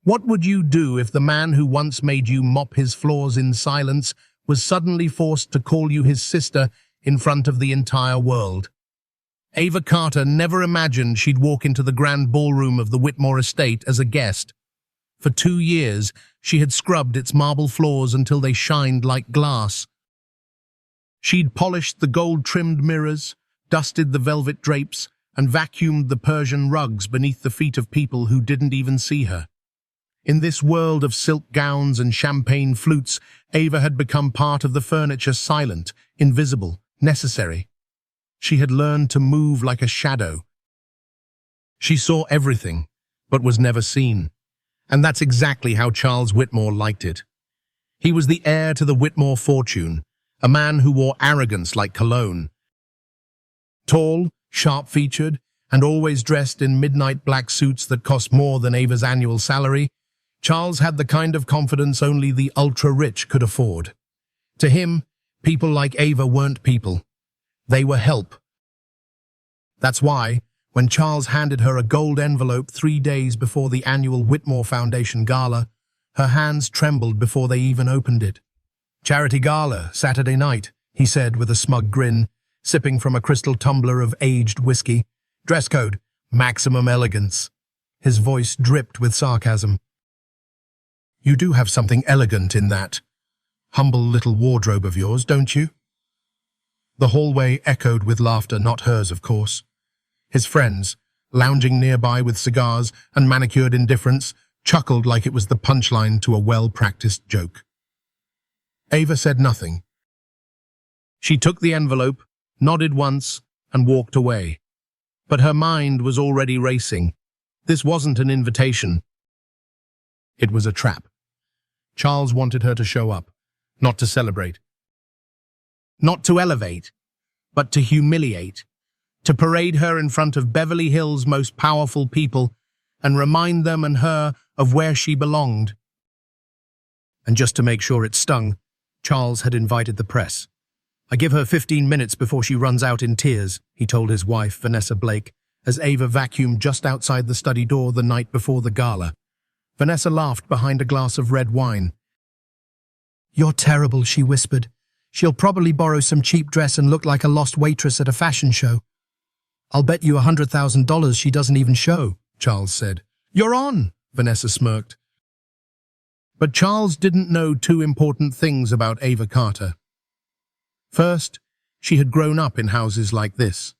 What would you do if the man who once made you mop his floors in silence was suddenly forced to call you his sister in front of the entire world? Ava Carter never imagined she'd walk into the grand ballroom of the Whitmore estate as a guest. For 2 years, she had scrubbed its marble floors until they shined like glass. She'd polished the gold-trimmed mirrors, dusted the velvet drapes, and vacuumed the Persian rugs beneath the feet of people who didn't even see her. In this world of silk gowns and champagne flutes, Ava had become part of the furniture, silent, invisible, necessary. She had learned to move like a shadow. She saw everything, but was never seen. And that's exactly how Charles Whitmore liked it. He was the heir to the Whitmore fortune, a man who wore arrogance like cologne. Tall, sharp-featured, and always dressed in midnight black suits that cost more than Ava's annual salary, Charles had the kind of confidence only the ultra-rich could afford. To him, people like Ava weren't people. They were help. That's why, when Charles handed her a gold envelope 3 days before the annual Whitmore Foundation Gala, her hands trembled before they even opened it. "Charity Gala, Saturday night," he said with a smug grin, sipping from a crystal tumbler of aged whiskey. "Dress code, maximum elegance." His voice dripped with sarcasm. "You do have something elegant in that humble little wardrobe of yours, don't you?" The hallway echoed with laughter, not hers, of course. His friends, lounging nearby with cigars and manicured indifference, chuckled like it was the punchline to a well-practiced joke. Ava said nothing. She took the envelope, nodded once, and walked away. But her mind was already racing. This wasn't an invitation. It was a trap. Charles wanted her to show up, not to celebrate. Not to elevate, but to humiliate. To parade her in front of Beverly Hills' most powerful people and remind them and her of where she belonged. And just to make sure it stung, Charles had invited the press. "I give her 15 minutes before she runs out in tears," he told his wife, Vanessa Blake, as Ava vacuumed just outside the study door the night before the gala. Vanessa laughed behind a glass of red wine. "You're terrible," she whispered. "She'll probably borrow some cheap dress and look like a lost waitress at a fashion show." "I'll bet you $100,000 she doesn't even show," Charles said. "You're on," Vanessa smirked. But Charles didn't know 2 important things about Ava Carter. First, she had grown up in houses like this.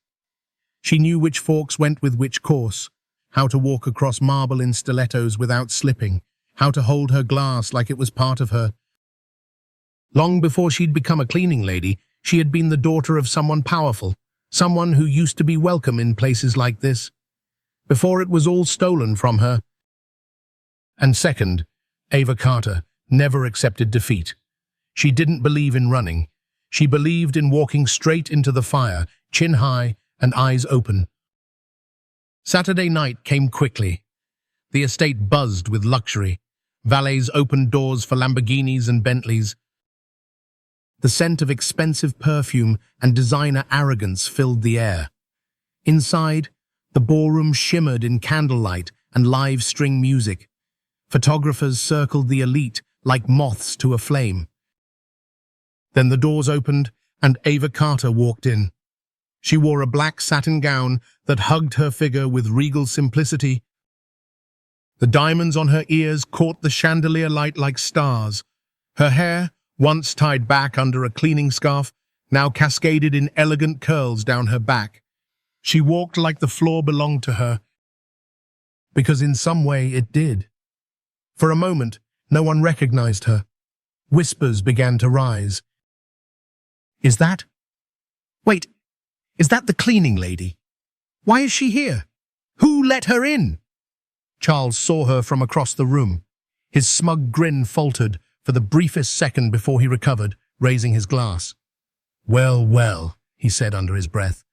She knew which forks went with which course, how to walk across marble in stilettos without slipping, how to hold her glass like it was part of her. Long before she'd become a cleaning lady, she had been the daughter of someone powerful, someone who used to be welcome in places like this, before it was all stolen from her. And second, Ava Carter never accepted defeat. She didn't believe in running. She believed in walking straight into the fire, chin high and eyes open. Saturday night came quickly. The estate buzzed with luxury. Valets opened doors for Lamborghinis and Bentleys. The scent of expensive perfume and designer arrogance filled the air. Inside, the ballroom shimmered in candlelight and live string music. Photographers circled the elite like moths to a flame. Then the doors opened and Ava Carter walked in. She wore a black satin gown that hugged her figure with regal simplicity. The diamonds on her ears caught the chandelier light like stars. Her hair, once tied back under a cleaning scarf, now cascaded in elegant curls down her back. She walked like the floor belonged to her, because in some way it did. For a moment, no one recognized her. Whispers began to rise. Is that the cleaning lady? Why is she here? Who let her in?" Charles saw her from across the room. His smug grin faltered for the briefest second before he recovered, raising his glass. "Well, well," he said under his breath.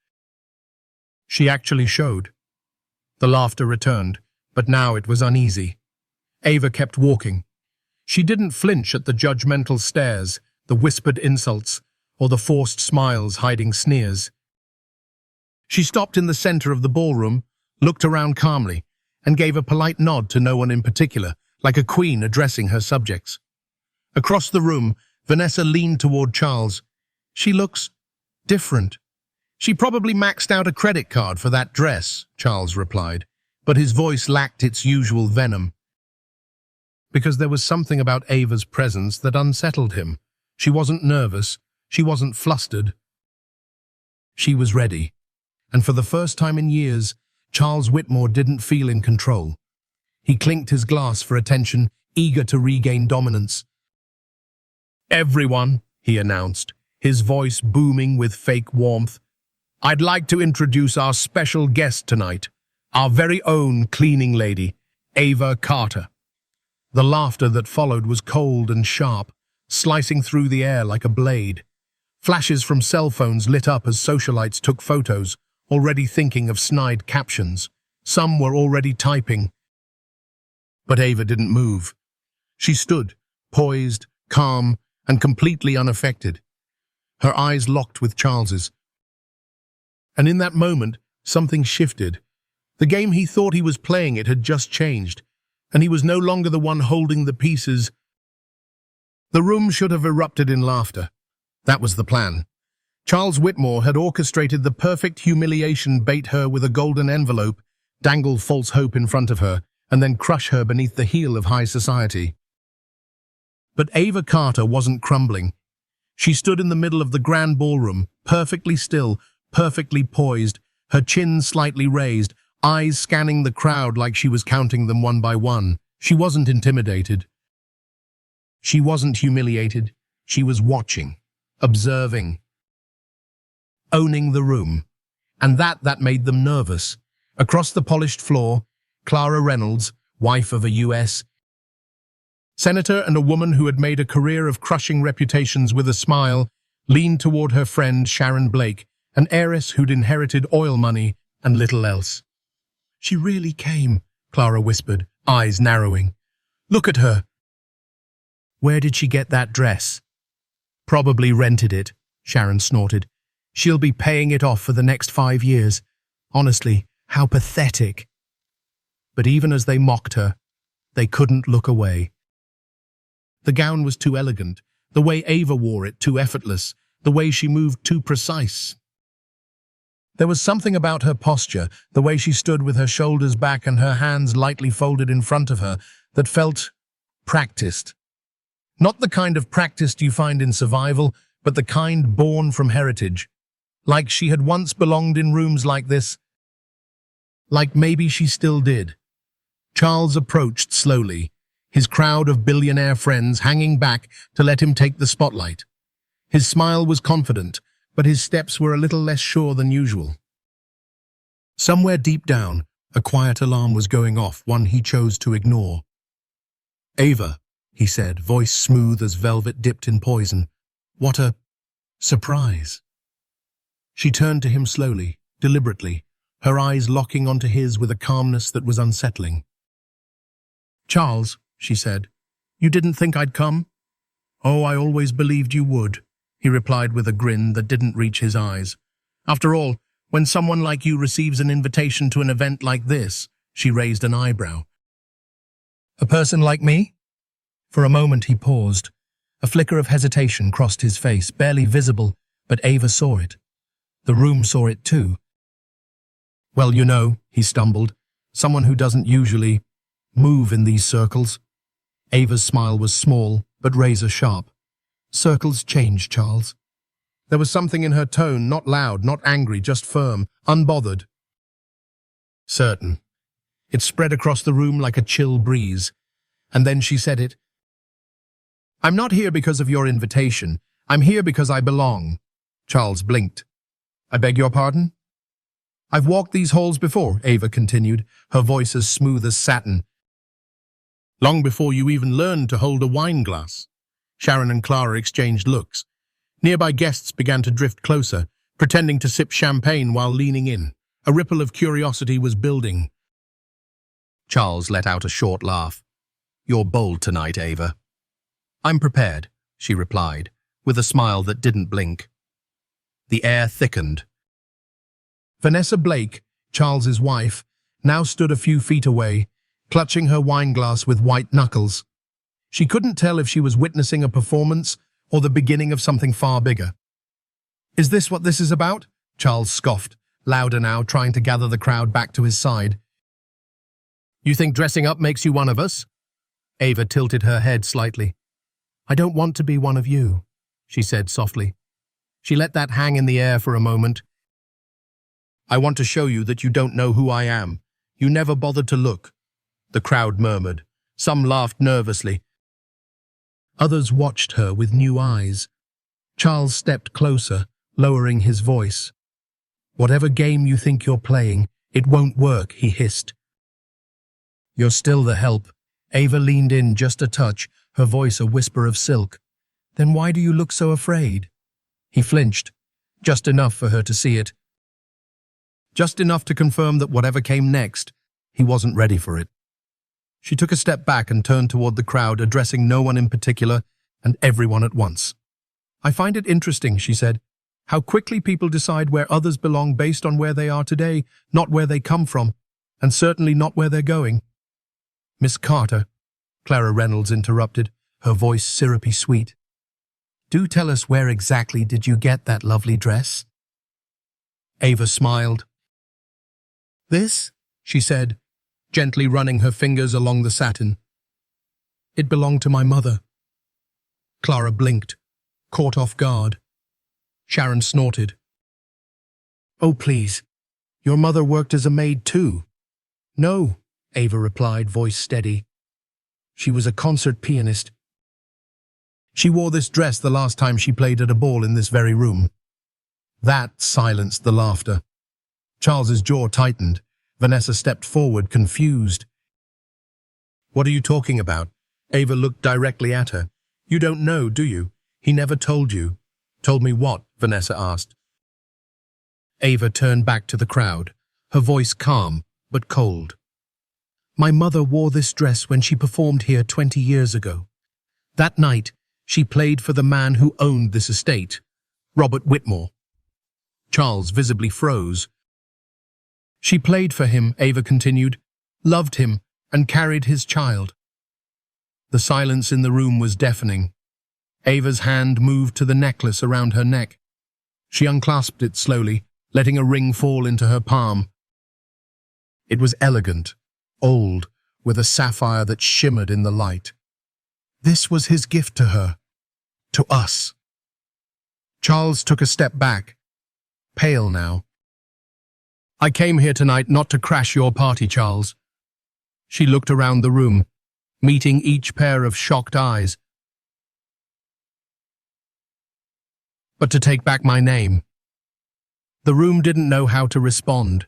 She actually showed. The laughter returned, but now it was uneasy. Ava kept walking. She didn't flinch at the judgmental stares, the whispered insults, or the forced smiles hiding sneers. She stopped in the center of the ballroom, looked around calmly, and gave a polite nod to no one in particular, like a queen addressing her subjects. Across the room, Vanessa leaned toward Charles. "She looks different." "She probably maxed out a credit card for that dress," Charles replied, but his voice lacked its usual venom. Because there was something about Ava's presence that unsettled him. She wasn't nervous, she wasn't flustered. She was ready, and for the first time in years, Charles Whitmore didn't feel in control. He clinked his glass for attention, eager to regain dominance. "Everyone," he announced, his voice booming with fake warmth, "I'd like to introduce our special guest tonight, our very own cleaning lady, Ava Carter." The laughter that followed was cold and sharp, slicing through the air like a blade. Flashes from cell phones lit up as socialites took photos, already thinking of snide captions. Some were already typing. But Ava didn't move. She stood, poised, calm, and completely unaffected. Her eyes locked with Charles's. And in that moment, something shifted. The game he thought he was playing it had just changed, and he was no longer the one holding the pieces. The room should have erupted in laughter. That was the plan. Charles Whitmore had orchestrated the perfect humiliation, bait her with a golden envelope, dangle false hope in front of her, and then crush her beneath the heel of high society. But Ava Carter wasn't crumbling. She stood in the middle of the grand ballroom, perfectly still, perfectly poised, her chin slightly raised, eyes scanning the crowd like she was counting them one by one. She wasn't intimidated. She wasn't humiliated. She was watching, observing, owning the room. And that made them nervous. Across the polished floor, Clara Reynolds, wife of a U.S. senator and a woman who had made a career of crushing reputations with a smile, leaned toward her friend Sharon Blake, an heiress who'd inherited oil money and little else. "She really came," Clara whispered, eyes narrowing. "Look at her." "Where did she get that dress?" "Probably rented it," Sharon snorted. "She'll be paying it off for the next 5 years. Honestly, how pathetic." But even as they mocked her, they couldn't look away. The gown was too elegant, the way Ava wore it too effortless, the way she moved too precise. There was something about her posture, the way she stood with her shoulders back and her hands lightly folded in front of her, that felt practiced. Not the kind of practiced you find in survival, but the kind born from heritage. Like she had once belonged in rooms like this. Like maybe she still did. Charles approached slowly, his crowd of billionaire friends hanging back to let him take the spotlight. His smile was confident, but his steps were a little less sure than usual. Somewhere deep down, a quiet alarm was going off, one he chose to ignore. "Ava," he said, voice smooth as velvet dipped in poison. "What a surprise." She turned to him slowly, deliberately, her eyes locking onto his with a calmness that was unsettling. "Charles," she said, "you didn't think I'd come?" "Oh, I always believed you would," he replied with a grin that didn't reach his eyes. "After all, when someone like you receives an invitation to an event like this," she raised an eyebrow. "A person like me?" For a moment he paused. A flicker of hesitation crossed his face, barely visible, but Ava saw it. The room saw it too. "Well, you know," he stumbled, "someone who doesn't usually move in these circles." Ava's smile was small, but razor-sharp. "Circles change, Charles." There was something in her tone, not loud, not angry, just firm, unbothered. Certain. It spread across the room like a chill breeze. And then she said it. "I'm not here because of your invitation. I'm here because I belong." Charles blinked. "I beg your pardon?" "I've walked these halls before," Ava continued, her voice as smooth as satin. "Long before you even learned to hold a wine glass." Sharon and Clara exchanged looks. Nearby guests began to drift closer, pretending to sip champagne while leaning in. A ripple of curiosity was building. Charles let out a short laugh. "You're bold tonight, Ava." "I'm prepared," she replied, with a smile that didn't blink. The air thickened. Vanessa Blake, Charles's wife, now stood a few feet away, clutching her wineglass with white knuckles. She couldn't tell if she was witnessing a performance or the beginning of something far bigger. "Is this what this is about?" Charles scoffed, louder now, trying to gather the crowd back to his side. "You think dressing up makes you one of us?" Ava tilted her head slightly. "I don't want to be one of you," she said softly. She let that hang in the air for a moment. "I want to show you that you don't know who I am. You never bothered to look," the crowd murmured. Some laughed nervously. Others watched her with new eyes. Charles stepped closer, lowering his voice. "Whatever game you think you're playing, it won't work," he hissed. "You're still the help." Ava leaned in just a touch, her voice a whisper of silk. "Then why do you look so afraid?" He flinched, just enough for her to see it. Just enough to confirm that whatever came next, he wasn't ready for it. She took a step back and turned toward the crowd, addressing no one in particular and everyone at once. "I find it interesting," she said, "how quickly people decide where others belong based on where they are today, not where they come from, and certainly not where they're going." "Miss Carter," Clara Reynolds interrupted, her voice syrupy sweet. "Do tell us, where exactly did you get that lovely dress?" Ava smiled. "This," she said, gently running her fingers along the satin. "It belonged to my mother." Clara blinked, caught off guard. Sharon snorted. "Oh, please. Your mother worked as a maid too." "No," Ava replied, voice steady. "She was a concert pianist. She wore this dress the last time she played at a ball in this very room." That silenced the laughter. Charles's jaw tightened. Vanessa stepped forward, confused. "What are you talking about?" Ava looked directly at her. "You don't know, do you? He never told you." "Told me what?" Vanessa asked. Ava turned back to the crowd, her voice calm but cold. "My mother wore this dress when she performed here 20 years ago. That night, she played for the man who owned this estate, Robert Whitmore." Charles visibly froze. "She played for him," Ava continued, "loved him, and carried his child." The silence in the room was deafening. Ava's hand moved to the necklace around her neck. She unclasped it slowly, letting a ring fall into her palm. It was elegant, old, with a sapphire that shimmered in the light. This was his gift to her, to us. Charles took a step back, pale now. "I came here tonight not to crash your party, Charles." She looked around the room, meeting each pair of shocked eyes. "But to take back my name." The room didn't know how to respond.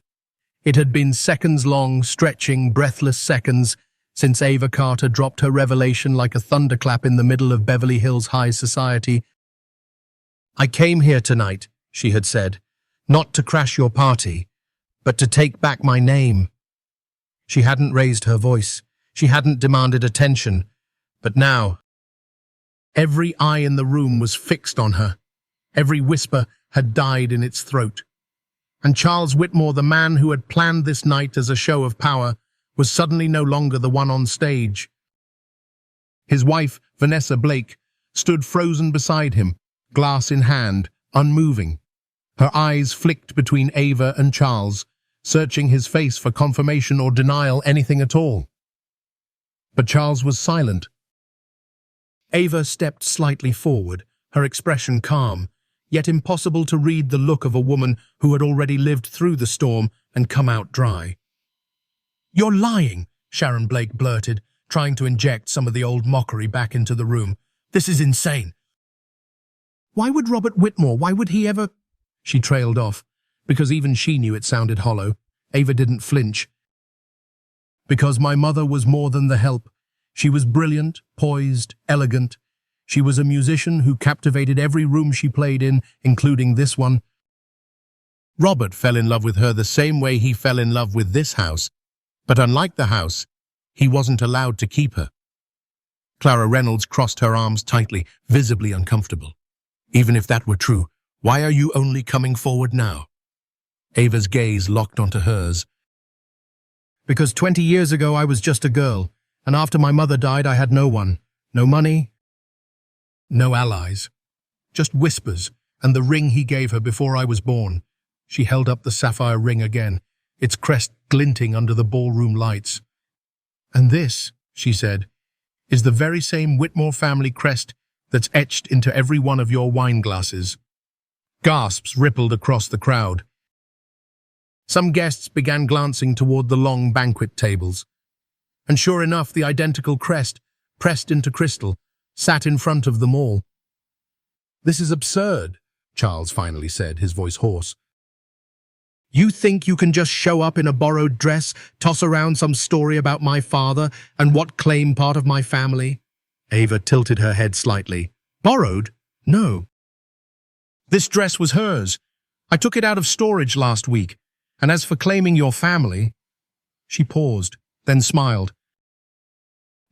It had been seconds-long, stretching, breathless seconds since Ava Carter dropped her revelation like a thunderclap in the middle of Beverly Hills high society. "I came here tonight," she had said, "not to crash your party, but to take back my name." She hadn't raised her voice. She hadn't demanded attention. But now, every eye in the room was fixed on her. Every whisper had died in its throat. And Charles Whitmore, the man who had planned this night as a show of power, was suddenly no longer the one on stage. His wife, Vanessa Blake, stood frozen beside him, glass in hand, unmoving. Her eyes flicked between Ava and Charles, searching his face for confirmation or denial, anything at all. But Charles was silent. Ava stepped slightly forward, her expression calm, yet impossible to read the look of a woman who had already lived through the storm and come out dry. "You're lying," Sharon Blake blurted, trying to inject some of the old mockery back into the room. "This is insane." "Why would Robert Whitmore, why would he ever—" She trailed off, because even she knew it sounded hollow. Ava didn't flinch. "Because my mother was more than the help. She was brilliant, poised, elegant. She was a musician who captivated every room she played in, including this one. Robert fell in love with her the same way he fell in love with this house. But unlike the house, he wasn't allowed to keep her." Clara Reynolds crossed her arms tightly, visibly uncomfortable. "Even if that were true, why are you only coming forward now?" Ava's gaze locked onto hers. Because 20 years ago I was just a girl, and after my mother died I had no one. No money, no allies. Just whispers, and the ring he gave her before I was born. She held up the sapphire ring again, its crest glinting under the ballroom lights. And this, she said, is the very same Whitmore family crest that's etched into every one of your wine glasses. Gasps rippled across the crowd. Some guests began glancing toward the long banquet tables. And sure enough, the identical crest, pressed into crystal, sat in front of them all. "This is absurd," Charles finally said, his voice hoarse. "You think you can just show up in a borrowed dress, toss around some story about my father and what claim part of my family?" Ava tilted her head slightly. "Borrowed? No. This dress was hers. I took it out of storage last week. And as for claiming your family—" She paused, then smiled.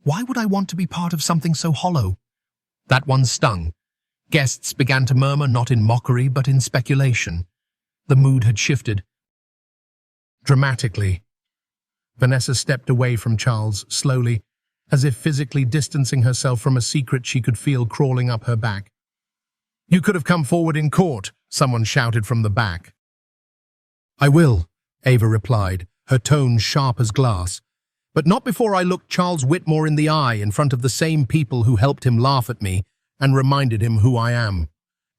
"Why would I want to be part of something so hollow?" That one stung. Guests began to murmur, not in mockery, but in speculation. The mood had shifted. Dramatically, Vanessa stepped away from Charles, slowly, as if physically distancing herself from a secret she could feel crawling up her back. "You could have come forward in court," someone shouted from the back. "I will," Ava replied, her tone sharp as glass. "But not before I looked Charles Whitmore in the eye in front of the same people who helped him laugh at me and reminded him who I am."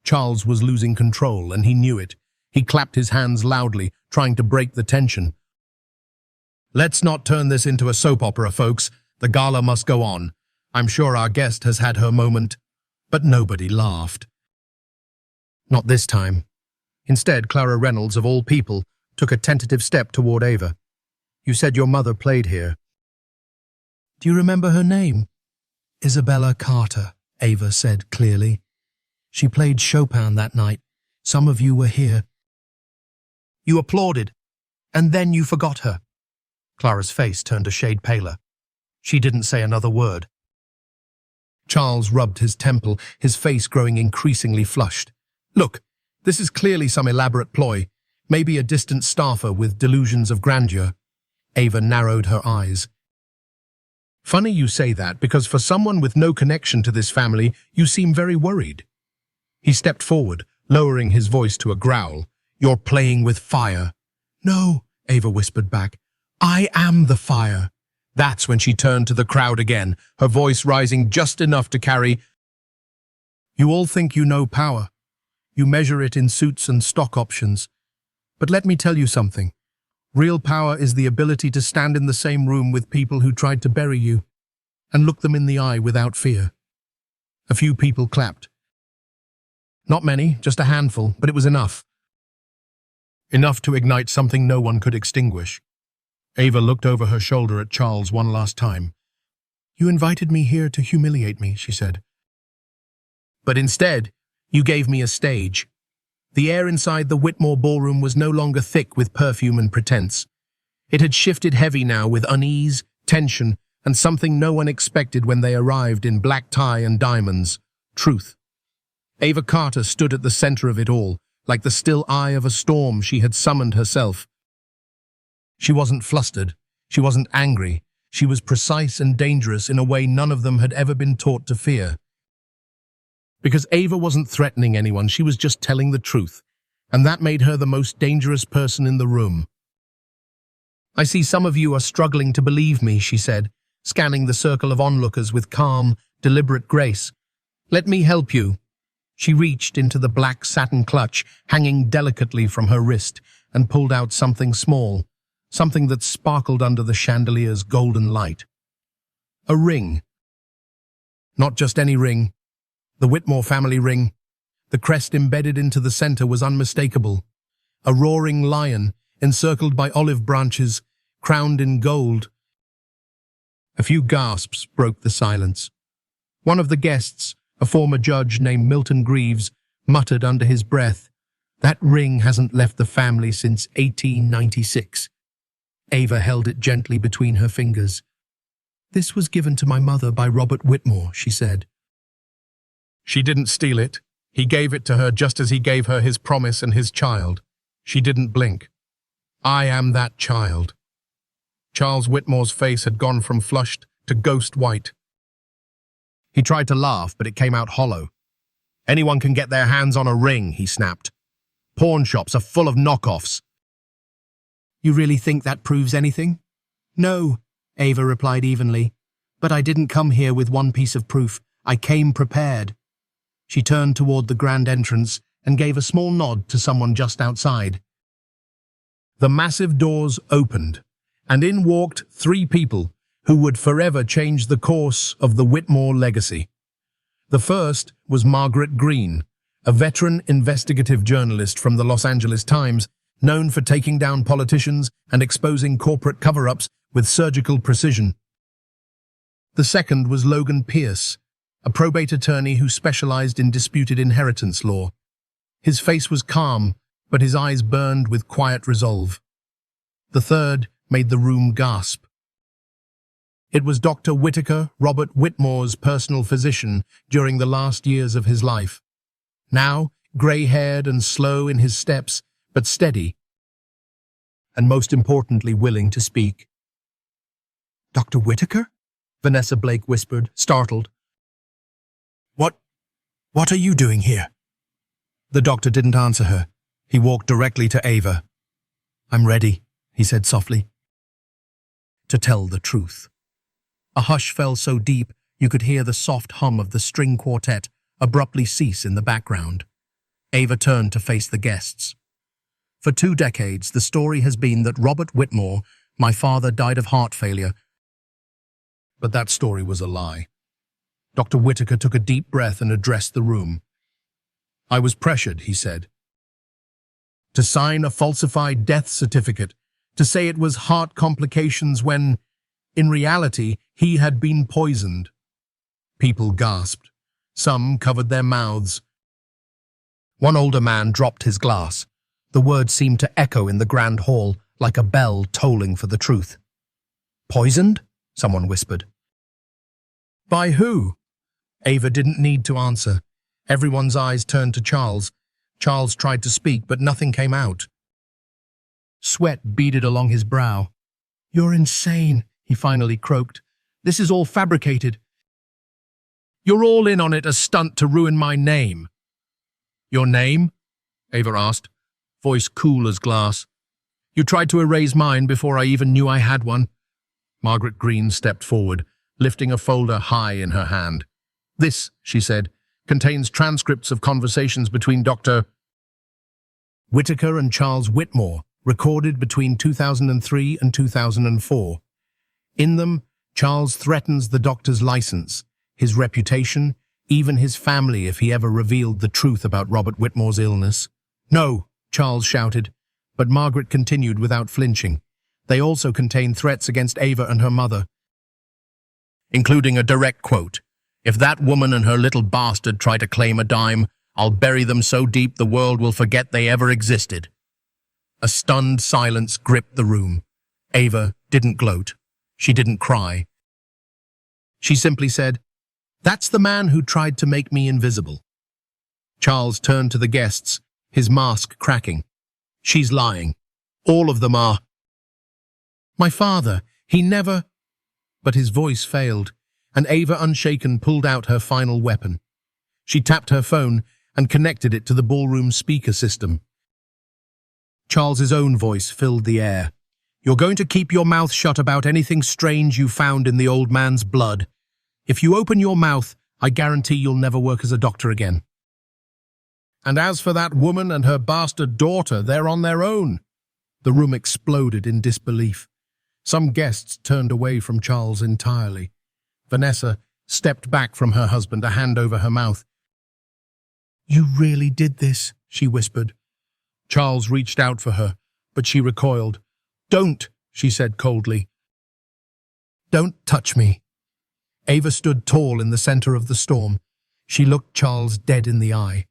Charles was losing control, and he knew it. He clapped his hands loudly, trying to break the tension. "Let's not turn this into a soap opera, folks. The gala must go on. I'm sure our guest has had her moment." But nobody laughed. Not this time. Instead, Clara Reynolds, of all people, took a tentative step toward Ava. "You said your mother played here. Do you remember her name?" "Isabella Carter," Ava said clearly. "She played Chopin that night. Some of you were here." "You applauded, and then you forgot her." Clara's face turned a shade paler. She didn't say another word. Charles rubbed his temple, his face growing increasingly flushed. "Look, this is clearly some elaborate ploy, maybe a distant staffer with delusions of grandeur." Ava narrowed her eyes. "Funny you say that, because for someone with no connection to this family, you seem very worried." He stepped forward, lowering his voice to a growl. "You're playing with fire." "No," Ava whispered back. "I am the fire." That's when she turned to the crowd again, her voice rising just enough to carry, "You all think you know power. You measure it in suits and stock options. But let me tell you something. Real power is the ability to stand in the same room with people who tried to bury you and look them in the eye without fear." A few people clapped. Not many, just a handful, but it was enough. Enough to ignite something no one could extinguish. Ava looked over her shoulder at Charles one last time. "You invited me here to humiliate me," she said. "But instead, you gave me a stage." The air inside the Whitmore ballroom was no longer thick with perfume and pretense. It had shifted heavy now with unease, tension, and something no one expected when they arrived in black tie and diamonds: truth. Ava Carter stood at the center of it all, like the still eye of a storm she had summoned herself. She wasn't flustered. She wasn't angry. She was precise and dangerous in a way none of them had ever been taught to fear. Because Ava wasn't threatening anyone, she was just telling the truth, and that made her the most dangerous person in the room. "I see some of you are struggling to believe me," she said, scanning the circle of onlookers with calm, deliberate grace. "Let me help you." She reached into the black satin clutch hanging delicately from her wrist and pulled out something small, something that sparkled under the chandelier's golden light. A ring. Not just any ring. The Whitmore family ring. The crest embedded into the center was unmistakable. A roaring lion, encircled by olive branches, crowned in gold. A few gasps broke the silence. One of the guests, a former judge named Milton Greaves, muttered under his breath, "That ring hasn't left the family since 1896. Ava held it gently between her fingers. "This was given to my mother by Robert Whitmore," she said. "She didn't steal it. He gave it to her just as he gave her his promise and his child. She didn't blink. I am that child." Charles Whitmore's face had gone from flushed to ghost white. He tried to laugh, but it came out hollow. "Anyone can get their hands on a ring," he snapped. "Pawn shops are full of knockoffs." "You really think that proves anything?" "No," Ava replied evenly. "But I didn't come here with one piece of proof. I came prepared." She turned toward the grand entrance and gave a small nod to someone just outside. The massive doors opened, and in walked three people who would forever change the course of the Whitmore legacy. The first was Margaret Greene, a veteran investigative journalist from the Los Angeles Times, known for taking down politicians and exposing corporate cover-ups with surgical precision. The second was Logan Pierce, a probate attorney who specialized in disputed inheritance law. His face was calm, but his eyes burned with quiet resolve. The third made the room gasp. It was Dr. Whitaker, Robert Whitmore's personal physician during the last years of his life. Now, grey-haired and slow in his steps, but steady, and most importantly willing to speak. "Dr. Whitaker?" Vanessa Blake whispered, startled. What are you doing here?" The doctor didn't answer her. He walked directly to Ava. "I'm ready," he said softly, "to tell the truth." A hush fell so deep you could hear the soft hum of the string quartet abruptly cease in the background. Ava turned to face the guests. "For 2 decades, the story has been that Robert Whitmore, my father, died of heart failure." But that story was a lie. Dr. Whitaker took a deep breath and addressed the room. "I was pressured," he said, "to sign a falsified death certificate, to say it was heart complications when, in reality, he had been poisoned." People gasped. Some covered their mouths. One older man dropped his glass. The words seemed to echo in the grand hall like a bell tolling for the truth. "Poisoned?" someone whispered. "By who?" Ava didn't need to answer. Everyone's eyes turned to Charles. Charles tried to speak, but nothing came out. Sweat beaded along his brow. "You're insane," he finally croaked. "This is all fabricated. You're all in on it, a stunt to ruin my name." "Your name?" Ava asked, voice cool as glass. "You tried to erase mine before I even knew I had one." Margaret Greene stepped forward, lifting a folder high in her hand. "This," she said, "contains transcripts of conversations between Dr. Whitaker and Charles Whitmore, recorded between 2003 and 2004. In them, Charles threatens the doctor's license, his reputation, even his family if he ever revealed the truth about Robert Whitmore's illness. "No," Charles shouted, but Margaret continued without flinching. "They also contain threats against Ava and her mother, including a direct quote, 'If that woman and her little bastard try to claim a dime, I'll bury them so deep the world will forget they ever existed.'" A stunned silence gripped the room. Ava didn't gloat. She didn't cry. She simply said, "That's the man who tried to make me invisible." Charles turned to the guests, his mask cracking. "She's lying. All of them are." "My father, he never—" But his voice failed, and Ava, unshaken, pulled out her final weapon. She tapped her phone and connected it to the ballroom speaker system. Charles's own voice filled the air. "You're going to keep your mouth shut about anything strange you found in the old man's blood. If you open your mouth, I guarantee you'll never work as a doctor again. And as for that woman and her bastard daughter, they're on their own." The room exploded in disbelief. Some guests turned away from Charles entirely. Vanessa stepped back from her husband, a hand over her mouth. "You really did this," she whispered. Charles reached out for her, but she recoiled. "Don't," she said coldly. "Don't touch me." Ava stood tall in the center of the storm. She looked Charles dead in the eye.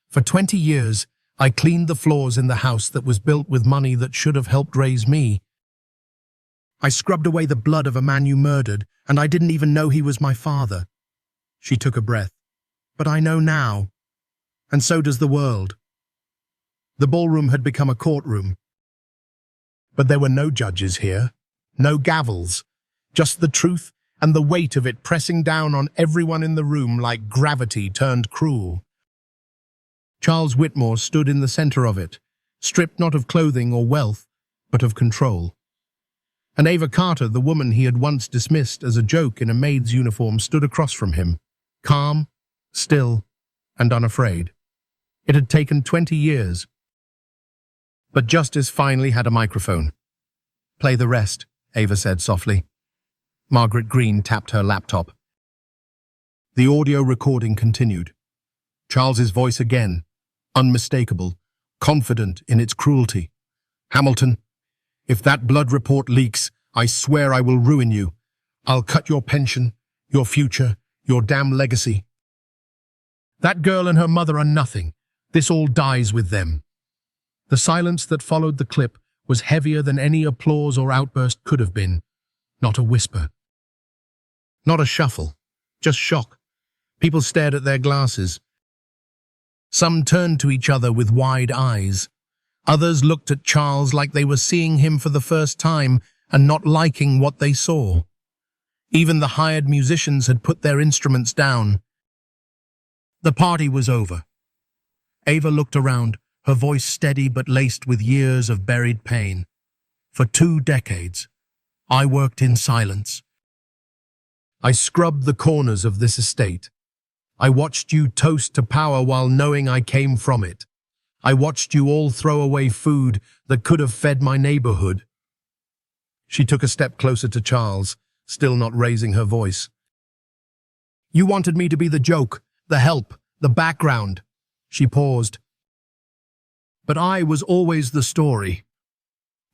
"For 20 years, I cleaned the floors in the house that was built with money that should have helped raise me. I scrubbed away the blood of a man you murdered, and I didn't even know he was my father." She took a breath. "But I know now. And so does the world." The ballroom had become a courtroom. But there were no judges here, No gavels. Just the truth and the weight of it pressing down on everyone in the room like gravity turned cruel. Charles Whitmore stood in the center of it, stripped not of clothing or wealth, but of control. And Ava Carter, the woman he had once dismissed as a joke in a maid's uniform, stood across from him, calm, still, and unafraid. It had taken 20 years. But justice finally had a microphone. "Play the rest," Ava said softly. Margaret Green tapped her laptop. The audio recording continued. Charles's voice again, unmistakable, confident in its cruelty. "Hamilton, if that blood report leaks, I swear I will ruin you. I'll cut your pension, your future, your damn legacy. That girl and her mother are nothing. This all dies with them." The silence that followed the clip was heavier than any applause or outburst could have been. Not a whisper. Not a shuffle. Just shock. People stared at their glasses. Some turned to each other with wide eyes. Others looked at Charles like they were seeing him for the first time and not liking what they saw. Even the hired musicians had put their instruments down. The party was over. Ava looked around, her voice steady but laced with years of buried pain. "For 2 decades, I worked in silence. I scrubbed the corners of this estate. I watched you toast to power while knowing I came from it. I watched you all throw away food that could have fed my neighborhood." She took a step closer to Charles, still not raising her voice. "You wanted me to be the joke, the help, the background." She paused. "But I was always the story."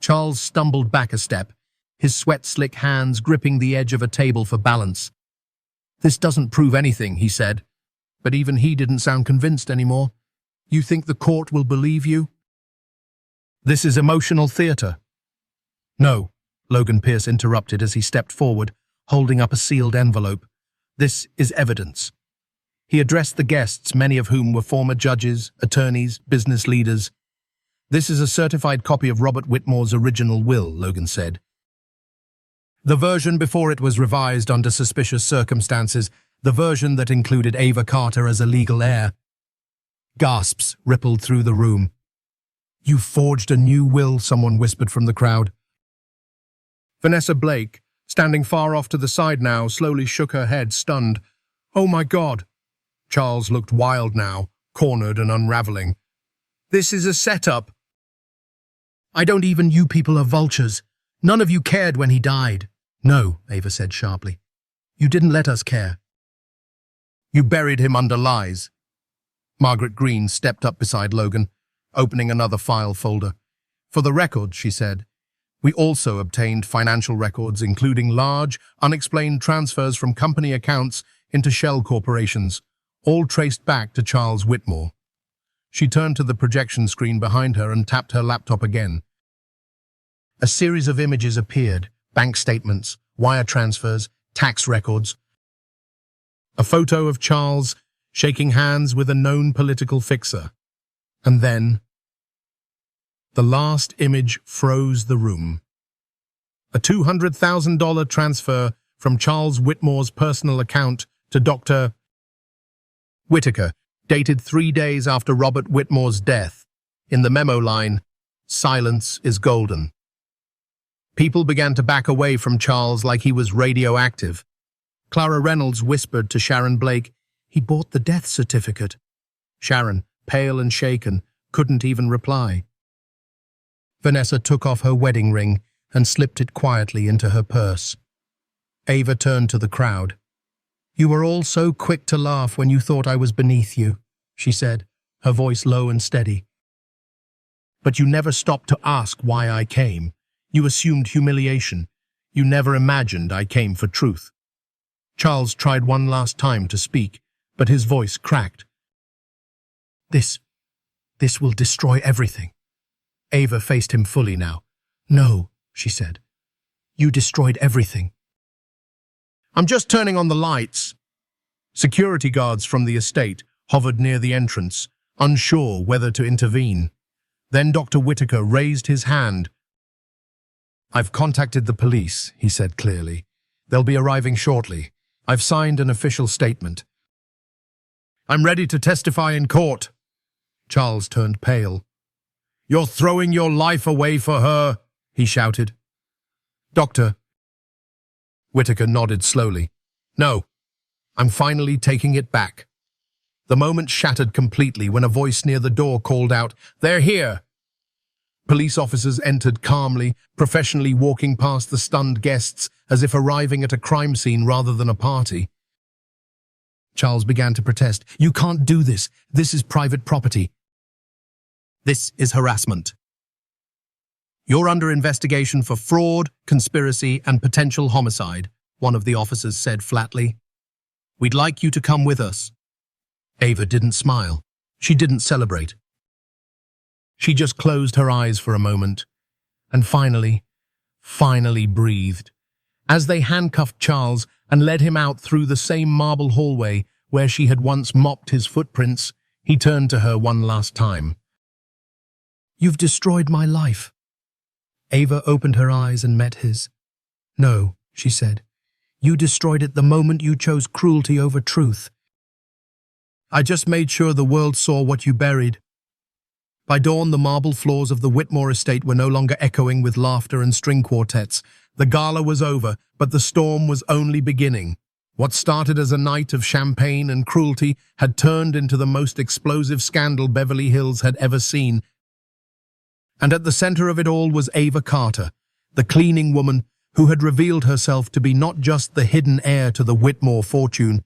Charles stumbled back a step, his sweat-slick hands gripping the edge of a table for balance. "This doesn't prove anything," he said. But even he didn't sound convinced anymore. "You think the court will believe you?" "This is emotional theater." "No," Logan Pierce interrupted as he stepped forward, holding up a sealed envelope. "This is evidence." He addressed the guests, many of whom were former judges, attorneys, business leaders. "This is a certified copy of Robert Whitmore's original will," Logan said. "The version before it was revised under suspicious circumstances, the version that included Ava Carter as a legal heir." Gasps rippled through the room. "You forged a new will," someone whispered from the crowd. Vanessa Blake, standing far off to the side now, slowly shook her head, stunned. "Oh my God!" Charles looked wild now, cornered and unraveling. "This is a setup." "I don't even you people are vultures. None of you cared when he died." "No," Ava said sharply. "You didn't let us care. You buried him under lies." Margaret Green stepped up beside Logan, opening another file folder. "For the record," she said, "we also obtained financial records including large, unexplained transfers from company accounts into shell corporations, all traced back to Charles Whitmore." She turned to the projection screen behind her and tapped her laptop again. A series of images appeared, bank statements, wire transfers, tax records. A photo of Charles shaking hands with a known political fixer. And then, the last image froze the room. A $200,000 transfer from Charles Whitmore's personal account to Dr. Whitaker, dated 3 days after Robert Whitmore's death. In the memo line, "Silence is golden." People began to back away from Charles like he was radioactive. Clara Reynolds whispered to Sharon Blake, "He bought the death certificate." Sharon, pale and shaken, couldn't even reply. Vanessa took off her wedding ring and slipped it quietly into her purse. Ava turned to the crowd. "You were all so quick to laugh when you thought I was beneath you," she said, her voice low and steady. "But you never stopped to ask why I came. You assumed humiliation. You never imagined I came for truth." Charles tried one last time to speak, but his voice cracked. This will destroy everything." Ava faced him fully now. "No," she said. "You destroyed everything." "I'm just turning on the lights." Security guards from the estate hovered near the entrance, unsure whether to intervene. Then Dr. Whitaker raised his hand. "I've contacted the police," he said clearly. "They'll be arriving shortly. I've signed an official statement." "I'm ready to testify in court." Charles turned pale. "You're throwing your life away for her," he shouted. "Doctor," Whitaker nodded slowly. "No, I'm finally taking it back." The moment shattered completely when a voice near the door called out, "They're here!" Police officers entered calmly, professionally walking past the stunned guests as if arriving at a crime scene rather than a party. Charles began to protest. "You can't do this. This is private property. This is harassment. You're under investigation for fraud, conspiracy, and potential homicide," one of the officers said flatly. "We'd like you to come with us." Ava didn't smile. She didn't celebrate. She just closed her eyes for a moment, and finally breathed. As they handcuffed Charles and led him out through the same marble hallway where she had once mopped his footprints, he turned to her one last time. "You've destroyed my life." Ava opened her eyes and met his. "No," she said. "You destroyed it the moment you chose cruelty over truth. I just made sure the world saw what you buried." By dawn, the marble floors of the Whitmore estate were no longer echoing with laughter and string quartets. The gala was over, but the storm was only beginning. What started as a night of champagne and cruelty had turned into the most explosive scandal Beverly Hills had ever seen. And at the center of it all was Ava Carter, the cleaning woman who had revealed herself to be not just the hidden heir to the Whitmore fortune,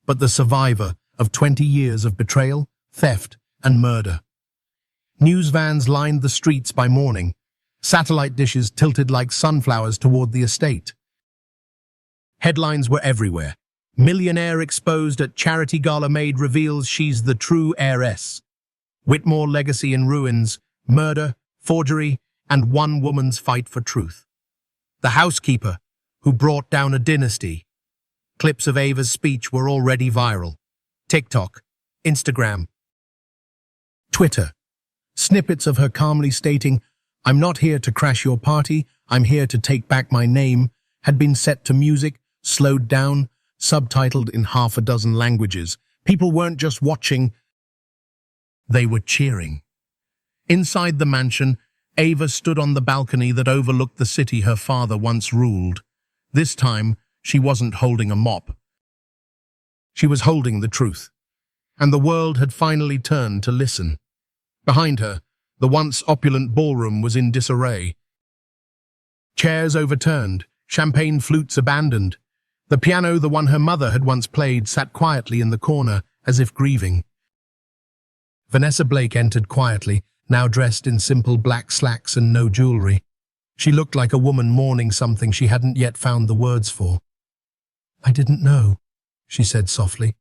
but the survivor of 20 years of betrayal, theft, and murder. News vans lined the streets by morning, satellite dishes tilted like sunflowers toward the estate. Headlines were everywhere. Millionaire exposed at charity gala Maid reveals she's the true heiress. Whitmore legacy in ruins, murder, forgery, and one woman's fight for truth. The housekeeper, who brought down a dynasty. Clips of Ava's speech were already viral. TikTok, Instagram, Twitter. Snippets of her calmly stating, "I'm not here to crash your party, I'm here to take back my name," had been set to music, slowed down, subtitled in half a dozen languages. People weren't just watching, they were cheering. Inside the mansion, Ava stood on the balcony that overlooked the city her father once ruled. This time, she wasn't holding a mop. She was holding the truth. And the world had finally turned to listen. Behind her, the once opulent ballroom was in disarray. Chairs overturned, champagne flutes abandoned. The piano, the one her mother had once played, sat quietly in the corner, as if grieving. Vanessa Blake entered quietly, now dressed in simple black slacks and no jewelry. She looked like a woman mourning something she hadn't yet found the words for. "I didn't know," she said softly.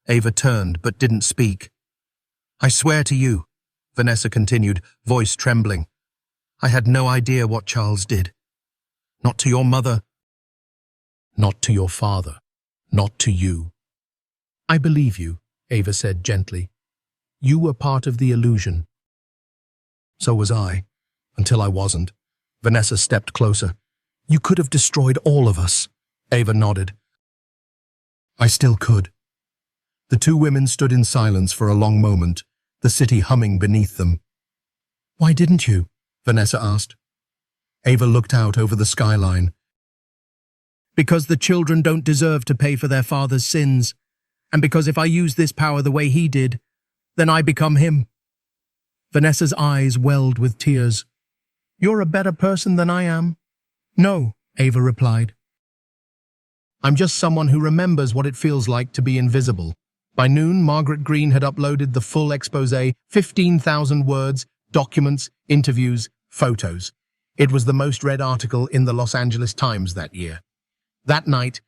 Ava turned, but didn't speak. "I swear to you," Vanessa continued, voice trembling, "I had no idea what Charles did. Not to your mother. Not to your father. Not to you." "I believe you," Ava said gently. "You were part of the illusion." "So was I, until I wasn't." Vanessa stepped closer. "You could have destroyed all of us." Ava nodded. "I still could." The two women stood in silence for a long moment, the city humming beneath them. "Why didn't you?" Vanessa asked. Ava looked out over the skyline. "Because the children don't deserve to pay for their father's sins, and because if I use this power the way he did, then I become him." Vanessa's eyes welled with tears. "You're a better person than I am." "No," Ava replied. "I'm just someone who remembers what it feels like to be invisible." By noon, Margaret Green had uploaded the full exposé, 15,000 words, documents, interviews, photos. It was the most read article in the Los Angeles Times that year. That night,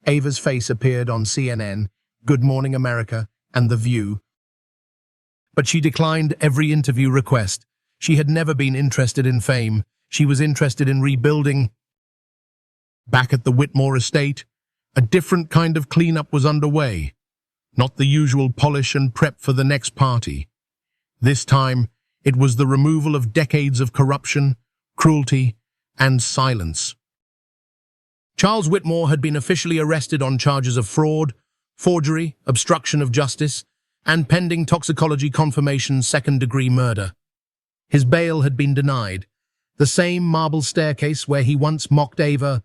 Ava's face appeared on CNN, Good Morning America, and The View. But she declined every interview request. She had never been interested in fame. She was interested in rebuilding. Back at the Whitmore estate, a different kind of cleanup was underway. Not the usual polish and prep for the next party. This time, it was the removal of decades of corruption, cruelty, and silence. Charles Whitmore had been officially arrested on charges of fraud, forgery, obstruction of justice, and pending toxicology confirmation second-degree murder. His bail had been denied. The same marble staircase where he once mocked Ava,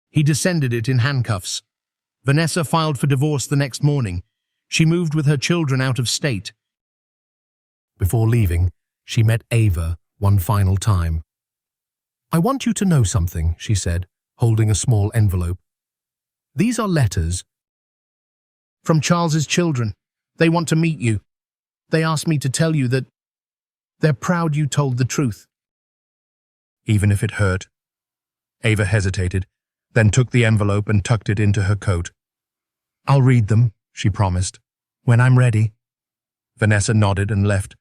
he descended it in handcuffs. Vanessa filed for divorce the next morning. She moved with her children out of state. Before leaving, she met Ava one final time. "I want you to know something," she said, holding a small envelope. "These are letters from Charles's children. They want to meet you. They asked me to tell you that they're proud you told the truth." "Even if it hurt?" Ava hesitated, then took the envelope and tucked it into her coat. "I'll read them," she promised, "when I'm ready." Vanessa nodded and left.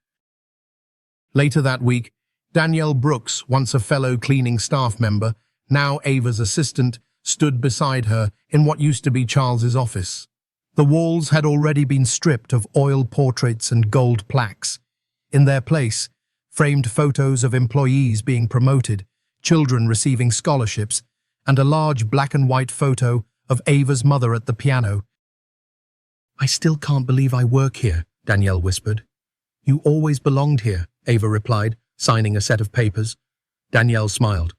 Later that week, Danielle Brooks, once a fellow cleaning staff member, now Ava's assistant, stood beside her in what used to be Charles's office. The walls had already been stripped of oil portraits and gold plaques. In their place, framed photos of employees being promoted, children receiving scholarships, and a large black and white photo of Ava's mother at the piano. "I still can't believe I work here," Danielle whispered. "You always belonged here," Ava replied, signing a set of papers. Danielle smiled.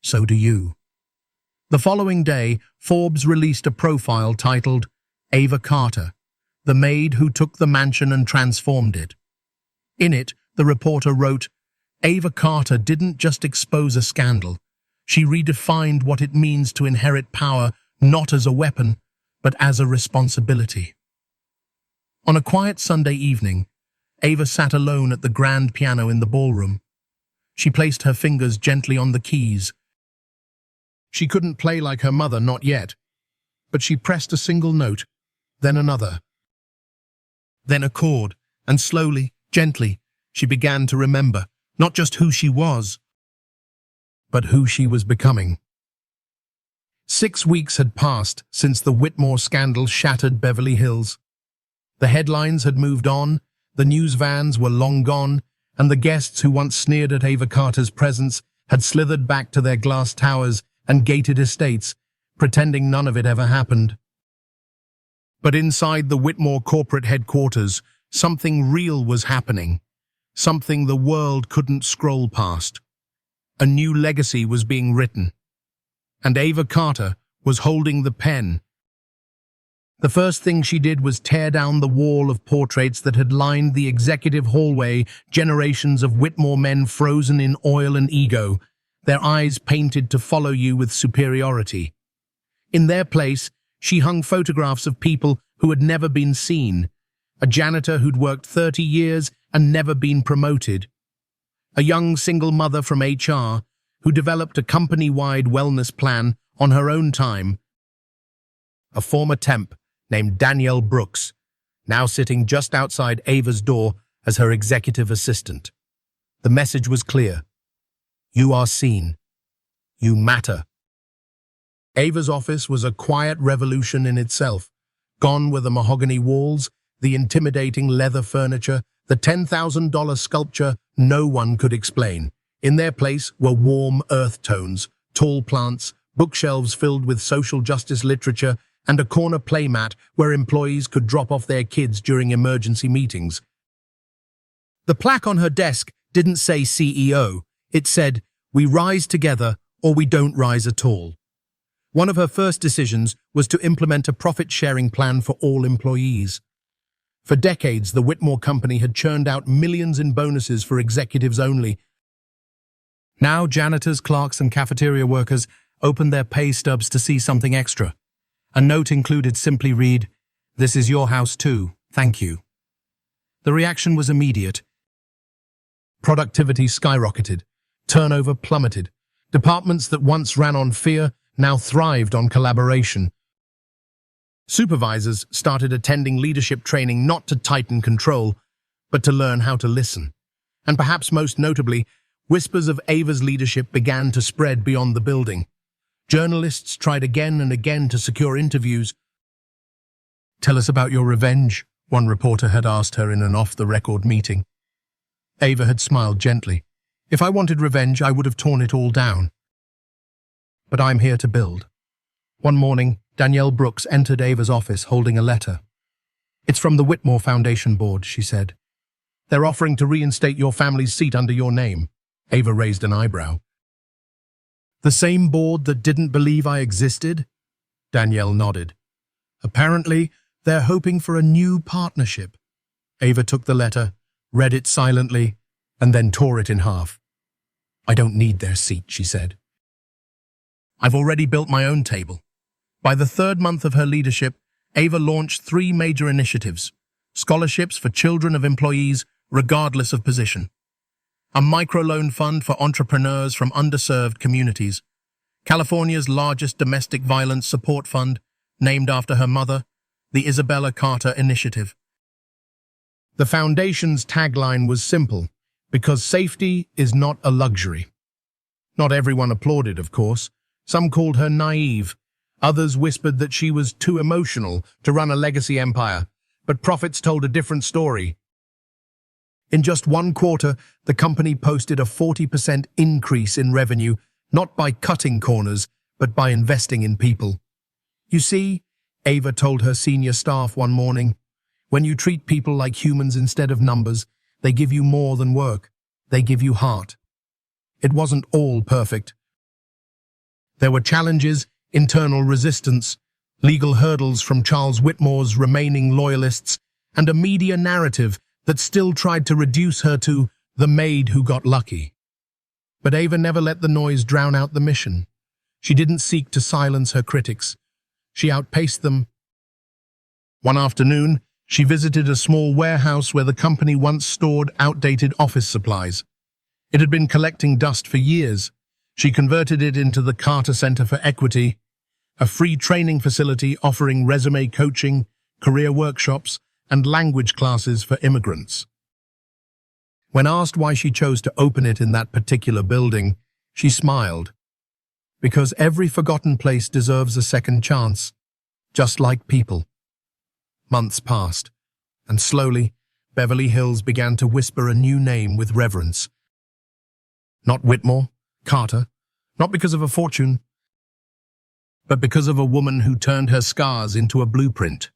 "So do you." The following day, Forbes released a profile titled Ava Carter, the maid who took the mansion and transformed it. In it, the reporter wrote, "Ava Carter didn't just expose a scandal. She redefined what it means to inherit power not as a weapon, but as a responsibility." On a quiet Sunday evening, Ava sat alone at the grand piano in the ballroom. She placed her fingers gently on the keys. She couldn't play like her mother, not yet, but she pressed a single note, then another, then a chord, and slowly, gently, she began to remember not just who she was, but who she was becoming. 6 weeks had passed since the Whitmore scandal shattered Beverly Hills. The headlines had moved on, the news vans were long gone, and the guests who once sneered at Ava Carter's presence had slithered back to their glass towers and gated estates, pretending none of it ever happened. But inside the Whitmore corporate headquarters, something real was happening, something the world couldn't scroll past. A new legacy was being written, and Ava Carter was holding the pen. The first thing she did was tear down the wall of portraits that had lined the executive hallway, generations of Whitmore men frozen in oil and ego, their eyes painted to follow you with superiority. In their place, she hung photographs of people who had never been seen, a janitor who'd worked 30 years and never been promoted, a young single mother from HR who developed a company-wide wellness plan on her own time, a former temp named Danielle Brooks, now sitting just outside Ava's door as her executive assistant. The message was clear. You are seen. You matter. Ava's office was a quiet revolution in itself. Gone were the mahogany walls, the intimidating leather furniture, the $10,000 sculpture no one could explain. In their place were warm earth tones, tall plants, bookshelves filled with social justice literature, and a corner playmat where employees could drop off their kids during emergency meetings. The plaque on her desk didn't say CEO. It said, "We rise together or we don't rise at all." One of her first decisions was to implement a profit-sharing plan for all employees. For decades, the Whitmore Company had churned out millions in bonuses for executives only. Now janitors, clerks, and cafeteria workers opened their pay stubs to see something extra. A note included simply read, "This is your house too, thank you." The reaction was immediate. Productivity skyrocketed. Turnover plummeted. Departments that once ran on fear now thrived on collaboration. Supervisors started attending leadership training not to tighten control, but to learn how to listen. And perhaps most notably, whispers of Ava's leadership began to spread beyond the building. Journalists tried again and again to secure interviews. "Tell us about your revenge," one reporter had asked her in an off-the-record meeting. Ava had smiled gently. If I wanted revenge, I would have torn it all down. But I'm here to build. One morning, Danielle Brooks entered Ava's office holding a letter. It's from the Whitmore Foundation Board, she said. They're offering to reinstate your family's seat under your name. Ava raised an eyebrow. The same board that didn't believe I existed? Danielle nodded. Apparently, they're hoping for a new partnership. Ava took the letter, read it silently, and then tore it in half. I don't need their seat, she said. I've already built my own table. By the third month of her leadership, Ava launched 3 major initiatives: scholarships for children of employees, regardless of position; a microloan fund for entrepreneurs from underserved communities; California's largest domestic violence support fund, named after her mother, the Isabella Carter Initiative. The foundation's tagline was simple: because safety is not a luxury. Not everyone applauded, of course. Some called her naive. Others whispered that she was too emotional to run a legacy empire. But profits told a different story. In just 1 quarter, the company posted a 40% increase in revenue, not by cutting corners, but by investing in people. You see, Ava told her senior staff one morning, when you treat people like humans instead of numbers, they give you more than work. They give you heart. It wasn't all perfect. There were challenges, internal resistance, legal hurdles from Charles Whitmore's remaining loyalists, and a media narrative that still tried to reduce her to the maid who got lucky. But Ava never let the noise drown out the mission. She didn't seek to silence her critics. She outpaced them. One afternoon, she visited a small warehouse where the company once stored outdated office supplies. It had been collecting dust for years. She converted it into the Carter Center for Equity, a free training facility offering resume coaching, career workshops, and language classes for immigrants. When asked why she chose to open it in that particular building, she smiled. Because every forgotten place deserves a second chance, just like people. Months passed, and slowly, Beverly Hills began to whisper a new name with reverence. Not Whitmore, Carter, not because of a fortune, but because of a woman who turned her scars into a blueprint.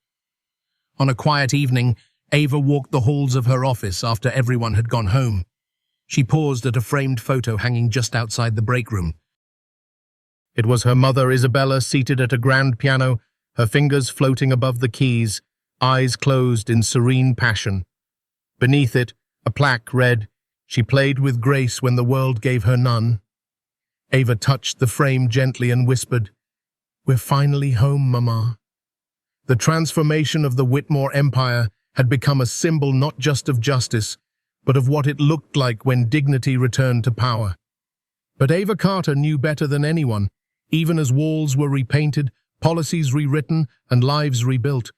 On a quiet evening, Ava walked the halls of her office after everyone had gone home. She paused at a framed photo hanging just outside the break room. It was her mother, Isabella, seated at a grand piano, her fingers floating above the keys, eyes closed in serene passion. Beneath it, a plaque read, "She played with grace when the world gave her none." Ava touched the frame gently and whispered, "We're finally home, Mama." The transformation of the Whitmore Empire had become a symbol not just of justice, but of what it looked like when dignity returned to power. But Ava Carter knew better than anyone. Even as walls were repainted, policies rewritten, and lives rebuilt,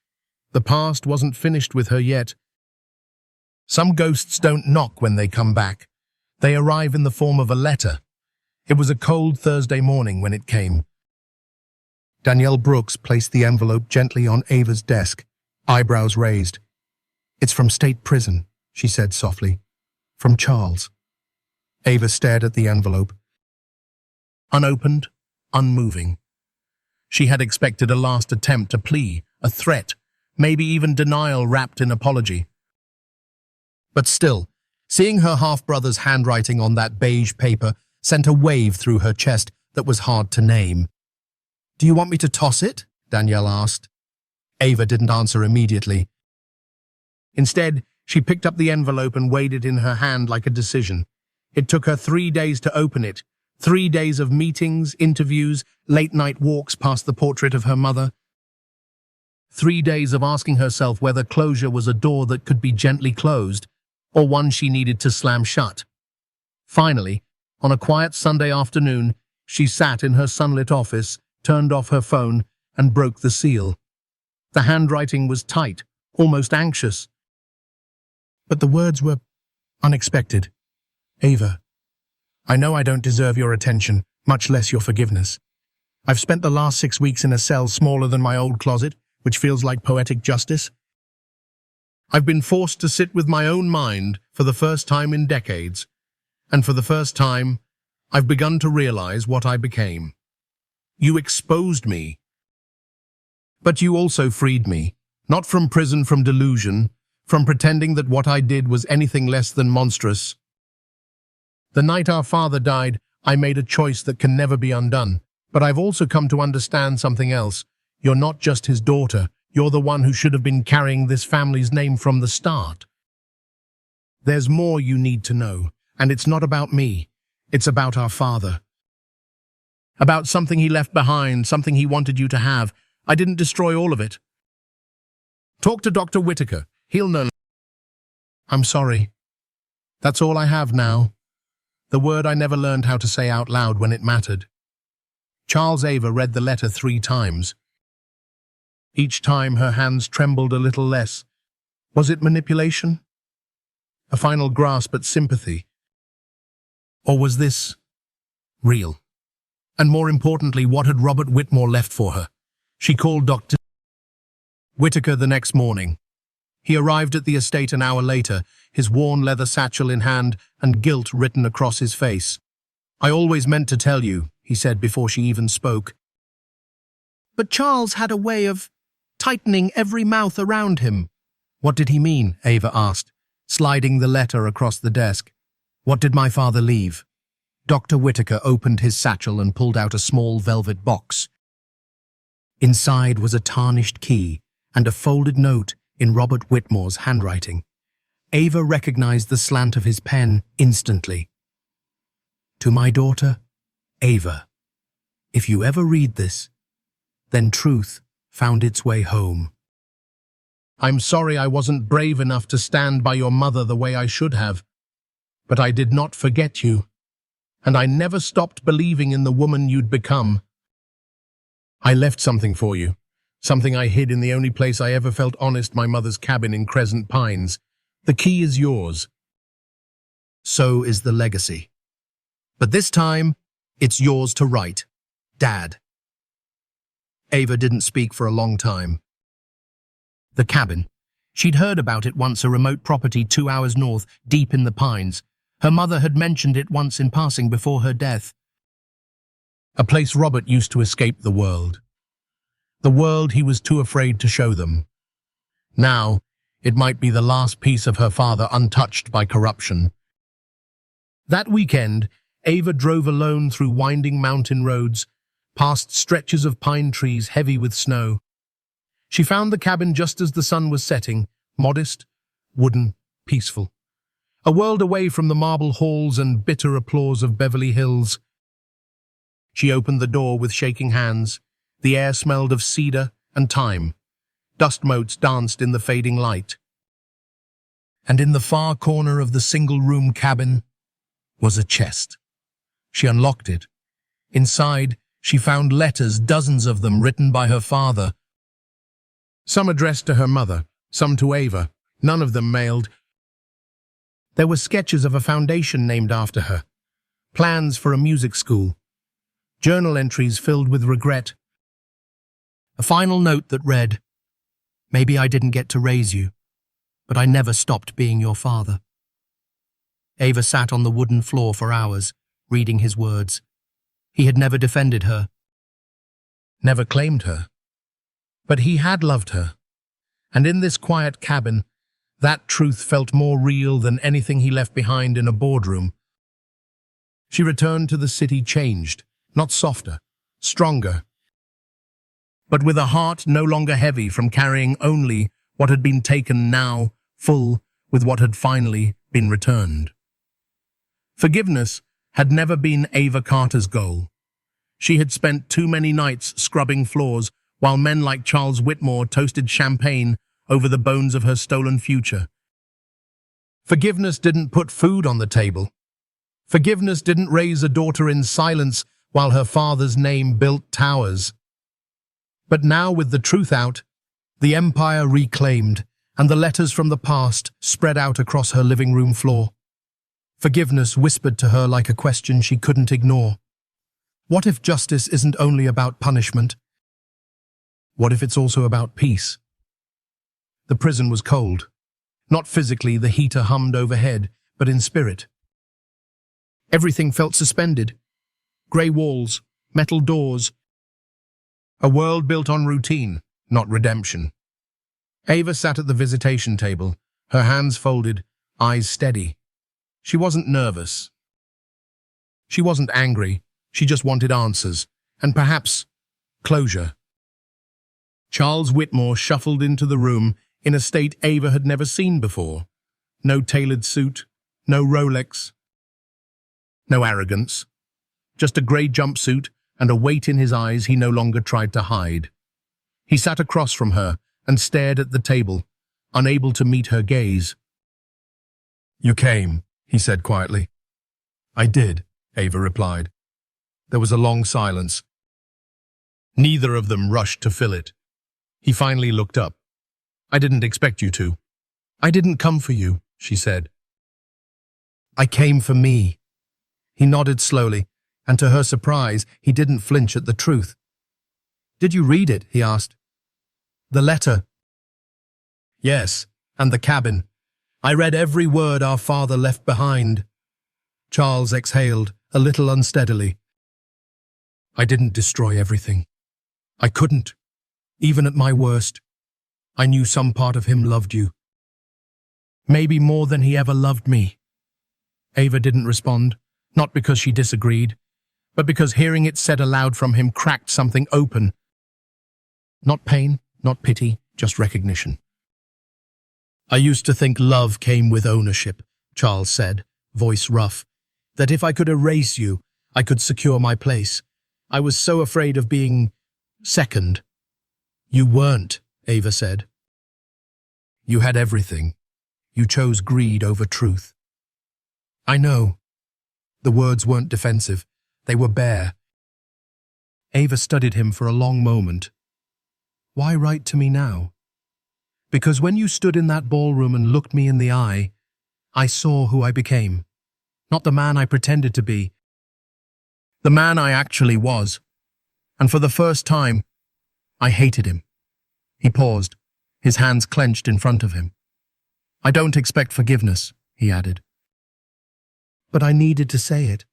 the past wasn't finished with her yet. Some ghosts don't knock when they come back. They arrive in the form of a letter. It was a cold Thursday morning when it came. Danielle Brooks placed the envelope gently on Ava's desk, eyebrows raised. "It's from state prison," she said softly. "From Charles." Ava stared at the envelope. Unopened, unmoving. She had expected a last attempt, a plea, a threat, maybe even denial wrapped in apology. But still, seeing her half-brother's handwriting on that beige paper sent a wave through her chest that was hard to name. "Do you want me to toss it?" Danielle asked. Ava didn't answer immediately. Instead, she picked up the envelope and weighed it in her hand like a decision. It took her 3 days to open it, 3 days of meetings, interviews, late-night walks past the portrait of her mother. 3 days of asking herself whether closure was a door that could be gently closed, or one she needed to slam shut. Finally, on a quiet Sunday afternoon, she sat in her sunlit office, turned off her phone, and broke the seal. The handwriting was tight, almost anxious. But the words were unexpected. "Ava, I know I don't deserve your attention, much less your forgiveness. I've spent the last 6 weeks in a cell smaller than my old closet, which feels like poetic justice. I've been forced to sit with my own mind for the first time in decades. And for the first time, I've begun to realize what I became. You exposed me. But you also freed me, not from prison, from delusion, from pretending that what I did was anything less than monstrous. The night our father died, I made a choice that can never be undone. But I've also come to understand something else. You're not just his daughter. You're the one who should have been carrying this family's name from the start. There's more you need to know, and it's not about me. It's about our father. About something he left behind, something he wanted you to have. I didn't destroy all of it. Talk to Dr. Whitaker. He'll know. I'm sorry. That's all I have now. The word I never learned how to say out loud when it mattered. Charles Ava read the letter 3 times. Each time her hands trembled a little less. Was it manipulation? A final grasp at sympathy? Or was this real? And more importantly, what had Robert Whitmore left for her? She called Dr. Whitaker the next morning. He arrived at the estate an hour later, his worn leather satchel in hand and guilt written across his face. I always meant to tell you, he said before she even spoke. But Charles had a way of tightening every mouth around him. What did he mean? Ava asked, sliding the letter across the desk. What did my father leave? Dr. Whitaker opened his satchel and pulled out a small velvet box. Inside was a tarnished key and a folded note in Robert Whitmore's handwriting. Ava recognized the slant of his pen instantly. To my daughter, Ava, if you ever read this, then truth found its way home. I'm sorry I wasn't brave enough to stand by your mother the way I should have, but I did not forget you, and I never stopped believing in the woman you'd become. I left something for you, something I hid in the only place I ever felt honest, my mother's cabin in Crescent Pines. The key is yours. So is the legacy. But this time, it's yours to write. Dad. Ava didn't speak for a long time. The cabin. She'd heard about it once, a remote property 2 hours north, deep in the pines. Her mother had mentioned it once in passing before her death. A place Robert used to escape the world. The world he was too afraid to show them. Now, it might be the last piece of her father untouched by corruption. That weekend, Ava drove alone through winding mountain roads, past stretches of pine trees heavy with snow. She found the cabin just as the sun was setting, modest, wooden, peaceful. A world away from the marble halls and bitter applause of Beverly Hills. She opened the door with shaking hands. The air smelled of cedar and thyme. Dust motes danced in the fading light. And in the far corner of the single-room cabin was a chest. She unlocked it. Inside, she found letters, dozens of them, written by her father. Some addressed to her mother, some to Ava, none of them mailed. There were sketches of a foundation named after her, plans for a music school, journal entries filled with regret. A final note that read, "Maybe I didn't get to raise you, but I never stopped being your father." Ava sat on the wooden floor for hours, reading his words. He had never defended her, never claimed her, but he had loved her. And in this quiet cabin, that truth felt more real than anything he left behind in a boardroom. She returned to the city changed, not softer, stronger, but with a heart no longer heavy from carrying only what had been taken, now full with what had finally been returned. Forgiveness had never been Ava Carter's goal. She had spent too many nights scrubbing floors while men like Charles Whitmore toasted champagne over the bones of her stolen future. Forgiveness didn't put food on the table. Forgiveness didn't raise a daughter in silence while her father's name built towers. But now, with the truth out, the empire reclaimed, and the letters from the past spread out across her living room floor. Forgiveness whispered to her like a question she couldn't ignore. What if justice isn't only about punishment? What if it's also about peace? The prison was cold. Not physically, the heater hummed overhead, but in spirit. Everything felt suspended. Grey walls, metal doors. A world built on routine, not redemption. Ava sat at the visitation table, her hands folded, eyes steady. She wasn't nervous. She wasn't angry. She just wanted answers, and perhaps closure. Charles Whitmore shuffled into the room in a state Ava had never seen before. No tailored suit, no Rolex, no arrogance. Just a grey jumpsuit and a weight in his eyes he no longer tried to hide. He sat across from her and stared at the table, unable to meet her gaze. "You came," he said quietly. "I did," Ava replied. There was a long silence. Neither of them rushed to fill it. He finally looked up. "I didn't expect you to." "I didn't come for you," she said. "I came for me." He nodded slowly, and to her surprise, he didn't flinch at the truth. "Did you read it?" he asked. "The letter?" "Yes, and the cabin. I read every word our father left behind." Charles exhaled, a little unsteadily. "I didn't destroy everything. I couldn't. Even at my worst, I knew some part of him loved you. Maybe more than he ever loved me." Ava didn't respond, not because she disagreed, but because hearing it said aloud from him cracked something open. Not pain, not pity, just recognition. "I used to think love came with ownership," Charles said, voice rough, "that if I could erase you, I could secure my place. I was so afraid of being second." "You weren't," Ava said. "You had everything. You chose greed over truth." "I know." The words weren't defensive. They were bare. Ava studied him for a long moment. "Why write to me now?" "Because when you stood in that ballroom and looked me in the eye, I saw who I became. Not the man I pretended to be. The man I actually was. And for the first time, I hated him." He paused, his hands clenched in front of him. "I don't expect forgiveness," he added. "But I needed to say it."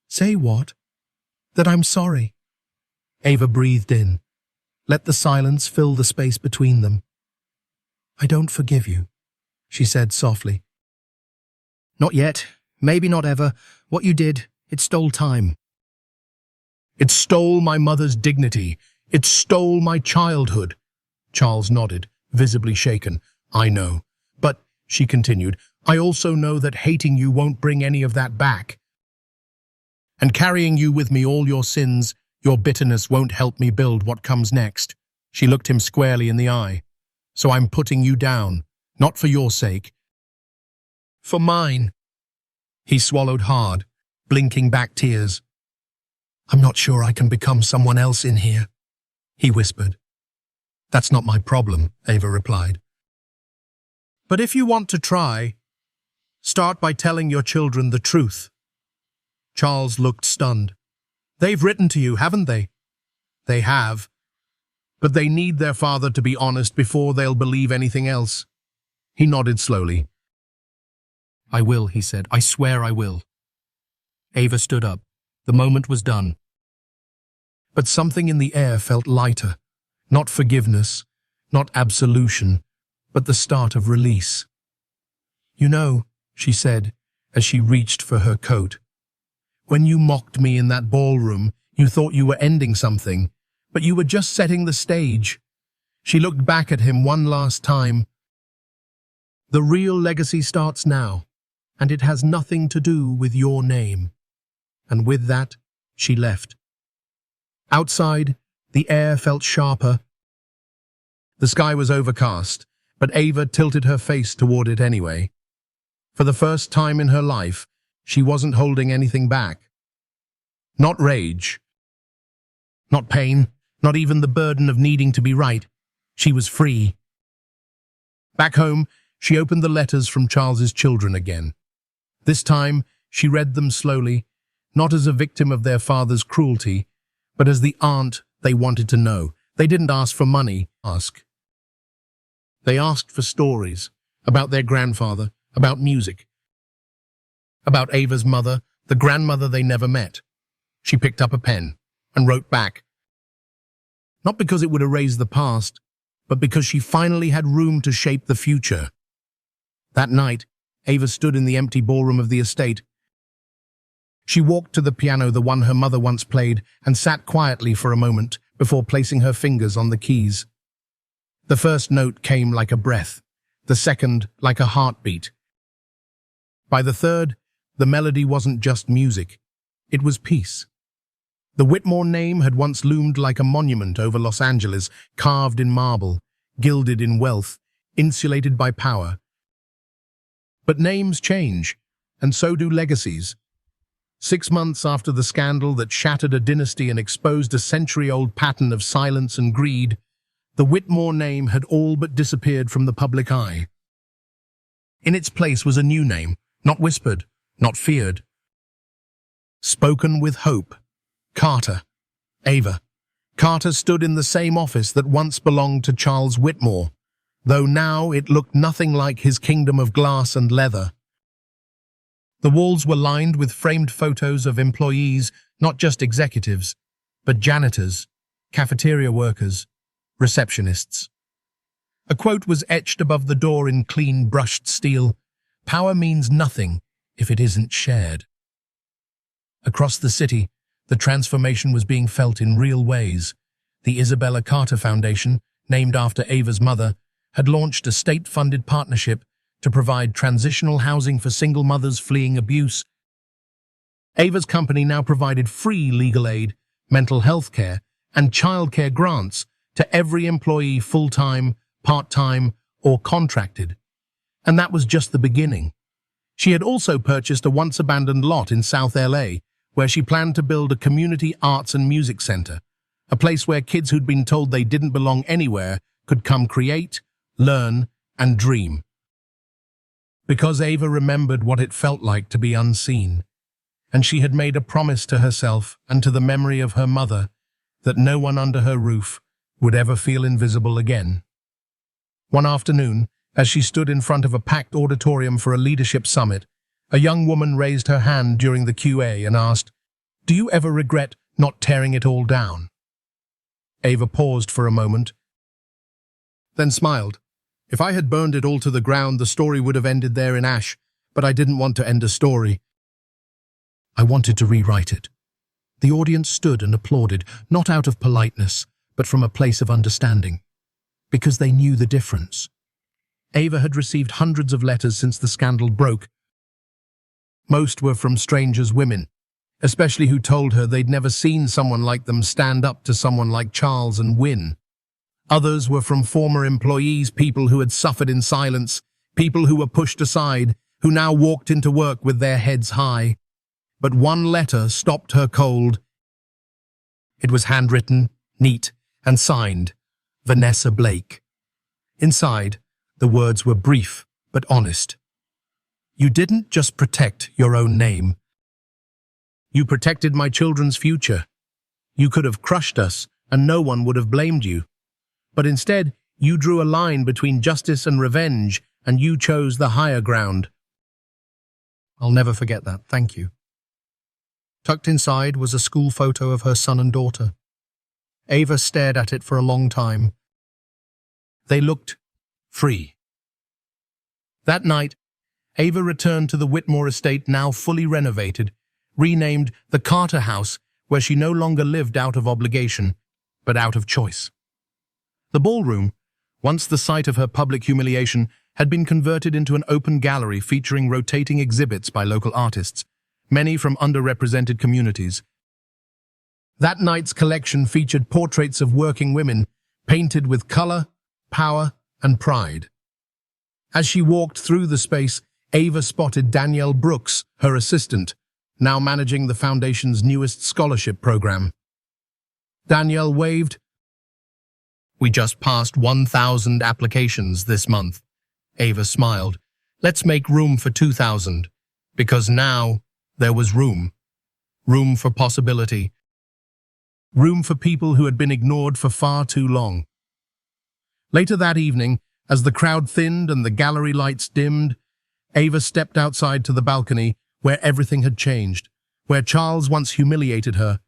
"Say what?" "That I'm sorry." Ava breathed in. Let the silence fill the space between them. "I don't forgive you," she said softly. "Not yet. Maybe not ever. What you did, it stole time." "It stole my mother's dignity. It stole my childhood." Charles nodded, visibly shaken. "I know. But," she continued, "I also know that hating you won't bring any of that back. And carrying you with me all your sins, your bitterness won't help me build what comes next." She looked him squarely in the eye. "So I'm putting you down, not for your sake. For mine." He swallowed hard, blinking back tears. "I'm not sure I can become someone else in here," he whispered. "That's not my problem," Ava replied. "But if you want to try, start by telling your children the truth." Charles looked stunned. "They've written to you, haven't they?" "They have. But they need their father to be honest before they'll believe anything else." He nodded slowly. "I will," he said. "I swear I will." Ava stood up. The moment was done. But something in the air felt lighter. Not forgiveness, not absolution, but the start of release. "You know," she said, as she reached for her coat, "when you mocked me in that ballroom, you thought you were ending something, but you were just setting the stage." She looked back at him one last time. "The real legacy starts now, and it has nothing to do with your name." And with that, she left. Outside, the air felt sharper. The sky was overcast, but Ava tilted her face toward it anyway. For the first time in her life, she wasn't holding anything back. Not rage. Not pain. Not even the burden of needing to be right. She was free. Back home, she opened the letters from Charles's children again. This time, she read them slowly, not as a victim of their father's cruelty, but as the aunt they wanted to know. They didn't ask for money. They asked for stories about their grandfather, about music, about Ava's mother, the grandmother they never met. She picked up a pen and wrote back. Not because it would erase the past, but because she finally had room to shape the future. That night, Ava stood in the empty ballroom of the estate. She walked to the piano, the one her mother once played, and sat quietly for a moment before placing her fingers on the keys. The first note came like a breath, the second like a heartbeat. By the third, the melody wasn't just music, it was peace. The Whitmore name had once loomed like a monument over Los Angeles, carved in marble, gilded in wealth, insulated by power. But names change, and so do legacies. 6 months after the scandal that shattered a dynasty and exposed a century-old pattern of silence and greed, the Whitmore name had all but disappeared from the public eye. In its place was a new name, not whispered, not feared. Spoken with hope. Carter. Ava. Carter stood in the same office that once belonged to Charles Whitmore, though now it looked nothing like his kingdom of glass and leather. The walls were lined with framed photos of employees, not just executives, but janitors, cafeteria workers, receptionists. A quote was etched above the door in clean brushed steel: "Power means nothing if it isn't shared." Across the city, the transformation was being felt in real ways. The Isabella Carter Foundation, named after Ava's mother, had launched a state-funded partnership to provide transitional housing for single mothers fleeing abuse. Ava's company now provided free legal aid, mental health care, and childcare grants to every employee, full-time, part-time, or contracted. And that was just the beginning. She had also purchased a once-abandoned lot in South LA, where she planned to build a community arts and music center, a place where kids who'd been told they didn't belong anywhere could come create, learn, and dream. Because Ava remembered what it felt like to be unseen, and she had made a promise to herself and to the memory of her mother that no one under her roof would ever feel invisible again. One afternoon, as she stood in front of a packed auditorium for a leadership summit, a young woman raised her hand during the Q&A and asked, "Do you ever regret not tearing it all down?" Ava paused for a moment, then smiled. "If I had burned it all to the ground, the story would have ended there in ash, but I didn't want to end a story. I wanted to rewrite it." The audience stood and applauded, not out of politeness, but from a place of understanding, because they knew the difference. Ava had received hundreds of letters since the scandal broke. Most were from strangers, women, especially who told her they'd never seen someone like them stand up to someone like Charles and win. Others were from former employees, people who had suffered in silence, people who were pushed aside, who now walked into work with their heads high. But one letter stopped her cold. It was handwritten, neat, and signed, Vanessa Blake. Inside, the words were brief but honest. "You didn't just protect your own name. You protected my children's future. You could have crushed us, and no one would have blamed you. But instead, you drew a line between justice and revenge, and you chose the higher ground." I'll never forget that, thank you. Tucked inside was a school photo of her son and daughter. Ava stared at it for a long time. They looked free. That night, Ava returned to the Whitmore estate, now fully renovated, renamed the Carter House, where she no longer lived out of obligation, but out of choice. The ballroom, once the site of her public humiliation, had been converted into an open gallery featuring rotating exhibits by local artists, many from underrepresented communities. That night's collection featured portraits of working women, painted with color, power, and pride. As she walked through the space, Ava spotted Danielle Brooks, her assistant, now managing the Foundation's newest scholarship program. Danielle waved. "We just passed 1,000 applications this month." Ava smiled. "Let's make room for 2,000, because now there was room. Room for possibility. Room for people who had been ignored for far too long." Later that evening, as the crowd thinned and the gallery lights dimmed, Ava stepped outside to the balcony where everything had changed. where Charles once humiliated her,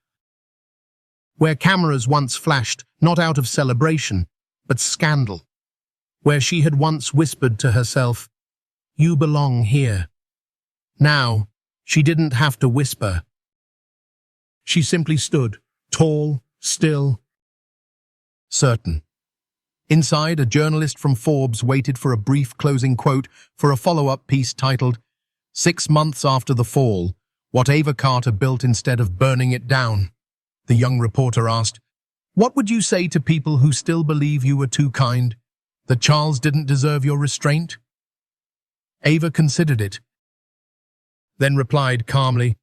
where cameras once flashed not out of celebration, but scandal, where she had once whispered to herself, "You belong here." Now, she didn't have to whisper. She simply stood, tall, still, certain. Inside, a journalist from Forbes waited for a brief closing quote for a follow-up piece titled, "6 months after the fall, what Ava Carter built instead of burning it down." The young reporter asked, "What would you say to people who still believe you were too kind, that Charles didn't deserve your restraint?" Ava considered it, then replied calmly,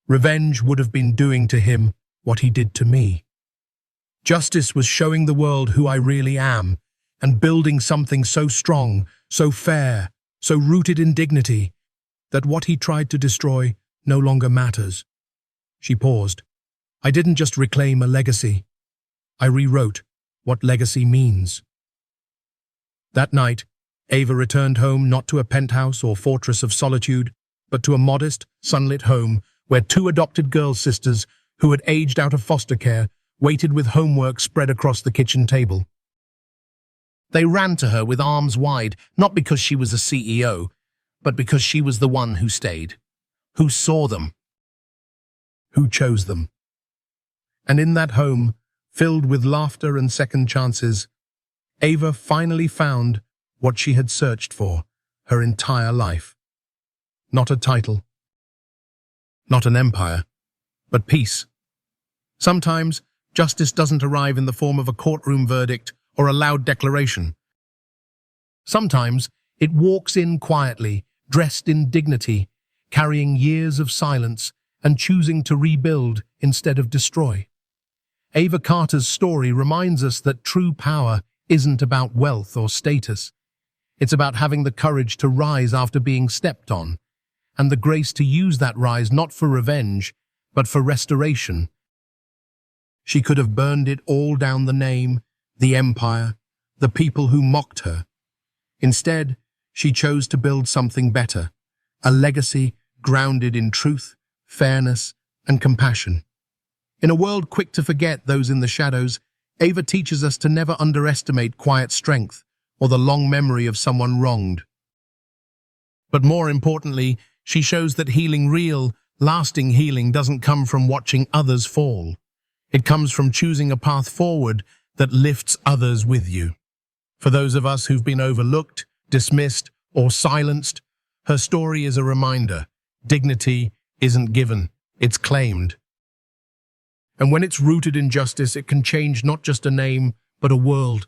"Revenge would have been doing to him what he did to me. Justice was showing the world who I really am, and building something so strong, so fair, so rooted in dignity, that what he tried to destroy no longer matters." She paused. "I didn't just reclaim a legacy. I rewrote what legacy means." That night, Ava returned home not to a penthouse or fortress of solitude, but to a modest, sunlit home where 2 adopted girl sisters who had aged out of foster care waited with homework spread across the kitchen table. They ran to her with arms wide, not because she was a CEO, but because she was the one who stayed, who saw them, who chose them. And in that home, filled with laughter and second chances, Ava finally found what she had searched for her entire life. Not a title, not an empire, but peace. Sometimes, justice doesn't arrive in the form of a courtroom verdict or a loud declaration. Sometimes, it walks in quietly, dressed in dignity, carrying years of silence and choosing to rebuild instead of destroy. Ava Carter's story reminds us that true power isn't about wealth or status. It's about having the courage to rise after being stepped on, and the grace to use that rise not for revenge, but for restoration. She could have burned it all down: the name, the empire, the people who mocked her. Instead, she chose to build something better, a legacy grounded in truth, fairness, and compassion. In a world quick to forget those in the shadows, Ava teaches us to never underestimate quiet strength or the long memory of someone wronged. But more importantly, she shows that healing, real, lasting healing, doesn't come from watching others fall. It comes from choosing a path forward that lifts others with you. For those of us who've been overlooked, dismissed, or silenced, her story is a reminder. Dignity isn't given, it's claimed. And when it's rooted in justice, it can change not just a name, but a world.